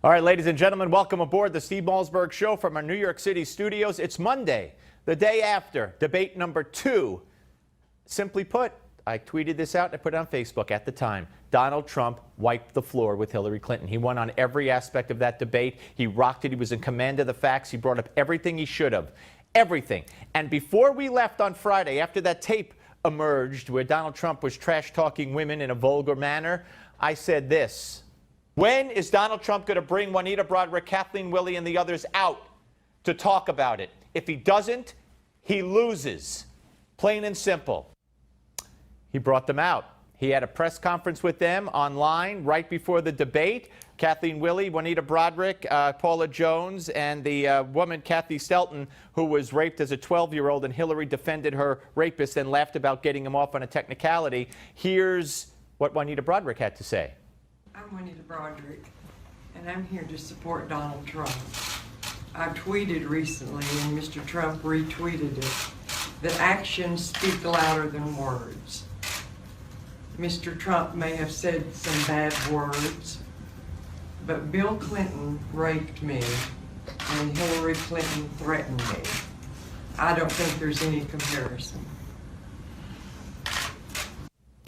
All right, ladies and gentlemen, welcome aboard the Steve Malzberg Show from our New York City studios. It's Monday, the day after debate number 2. Simply put, I tweeted this out and I put it on Facebook at the time. Donald Trump wiped the floor with Hillary Clinton. He won on every aspect of that debate. He rocked it. He was in command of the facts. He brought up everything he should have. Everything. And before we left on Friday, after that tape emerged where Donald Trump was trash-talking women in a vulgar manner, I said this: when is Donald Trump going to bring Juanita Broaddrick, Kathleen Willey, and the others out to talk about it? If he doesn't, he loses. Plain and simple. He brought them out. He had a press conference with them online right before the debate. Kathleen Willey, Juanita Broaddrick, Paula Jones, and the woman Kathy Stelton, who was raped as a 12-year-old, and Hillary defended her rapist and laughed about getting him off on a technicality. Here's what Juanita Broaddrick had to say. I'm Juanita Broaddrick, and I'm here to support Donald Trump. I tweeted recently, and Mr. Trump retweeted it, that actions speak louder than words. Mr. Trump may have said some bad words, but Bill Clinton raped me, and Hillary Clinton threatened me. I don't think there's any comparison.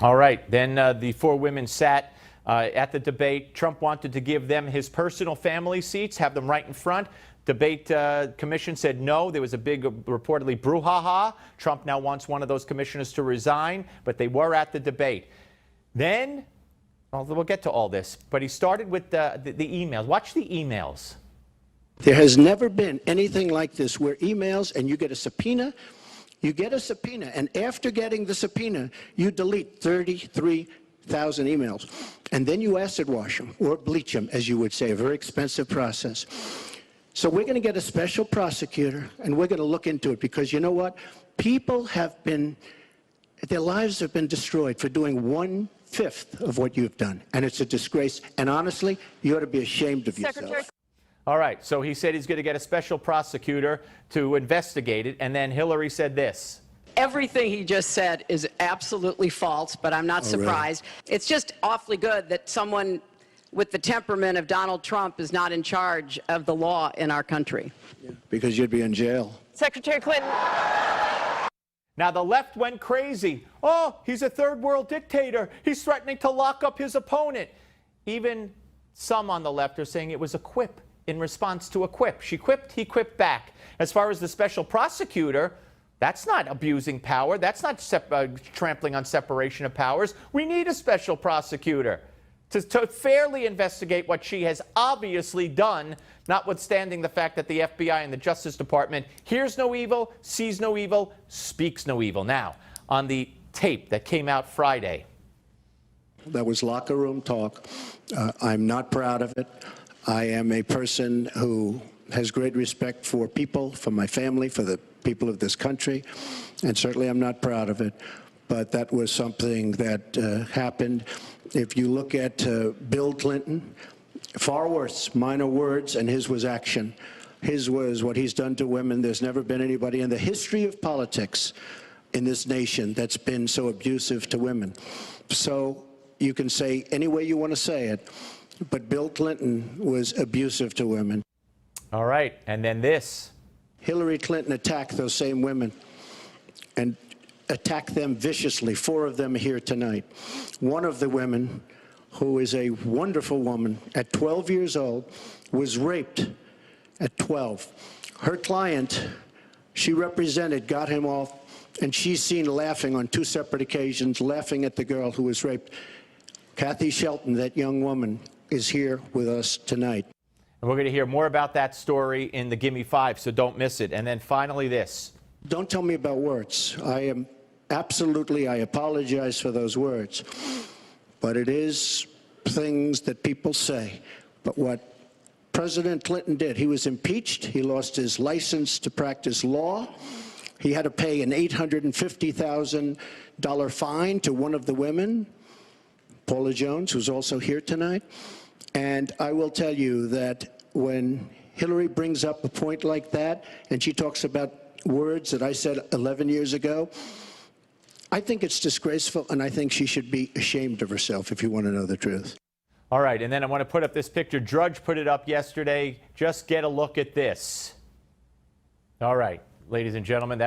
All right, then the 4 women sat at the debate. Trump wanted to give them his personal family seats, have them right in front. Debate commission said no. There was a big, reportedly, brouhaha. Trump now wants one of those commissioners to resign, but they were at the debate. Then, well, we'll get to all this, but he started with the emails. Watch the emails. There has never been anything like this where emails and you get a subpoena. You get a subpoena, and after getting the subpoena, you delete 33,000 emails. And then you acid wash them, or bleach them, as you would say, a very expensive process. So we're going to get a special prosecutor, and we're going to look into it, because you know what? People have been, their lives have been destroyed for doing 1/5 of what you've done. And it's a disgrace. And honestly, you ought to be ashamed of yourself. All right, so he said he's going to get a special prosecutor to investigate it, and then Hillary said this. Everything he just said is absolutely false, but I'm not surprised. Really? It's just awfully good that someone with the temperament of Donald Trump is not in charge of the law in our country. Yeah, because you'd be in jail. Secretary Clinton. Now, the left went crazy. Oh, he's a third world dictator. He's threatening to lock up his opponent. Even some on the left are saying it was a quip in response to a quip. She quipped, he quipped back. As far as the special prosecutor, that's not abusing power. That's not trampling on separation of powers. We need a special prosecutor to fairly investigate what she has obviously done, notwithstanding the fact that the FBI and the Justice Department hears no evil, sees no evil, speaks no evil. Now, on the tape that came out Friday. That was locker room talk. I'm not proud of it. I am a person who has great respect for people, for my family, for the people of this country, and certainly I'm not proud of it. But that was something that happened. If you look at Bill Clinton, far worse, minor words, and his was action. His was what he's done to women. There's never been anybody in the history of politics in this nation that's been so abusive to women. So you can say any way you want to say it, but Bill Clinton was abusive to women. All right, and then this. Hillary Clinton attacked those same women and attacked them viciously. 4 of them are here tonight. One of the women, who is a wonderful woman, at 12 years old, was raped at 12. Her client, she represented, got him off, and she's seen laughing on 2 separate occasions, laughing at the girl who was raped. Kathy Shelton, that young woman, is here with us tonight. And we're going to hear more about that story in the Gimme 5, so don't miss it. And then finally this. Don't tell me about words. I apologize for those words. But it is things that people say. But what President Clinton did, he was impeached. He lost his license to practice law. He had to pay an $850,000 fine to one of the women, Paula Jones, who's also here tonight. And I will tell you that when Hillary brings up a point like that, and she talks about words that I said 11 years ago, I think it's disgraceful, and I think she should be ashamed of herself, if you want to know the truth. All right, and then I want to put up this picture. Drudge put it up yesterday. Just get a look at this. All right, ladies and gentlemen, that's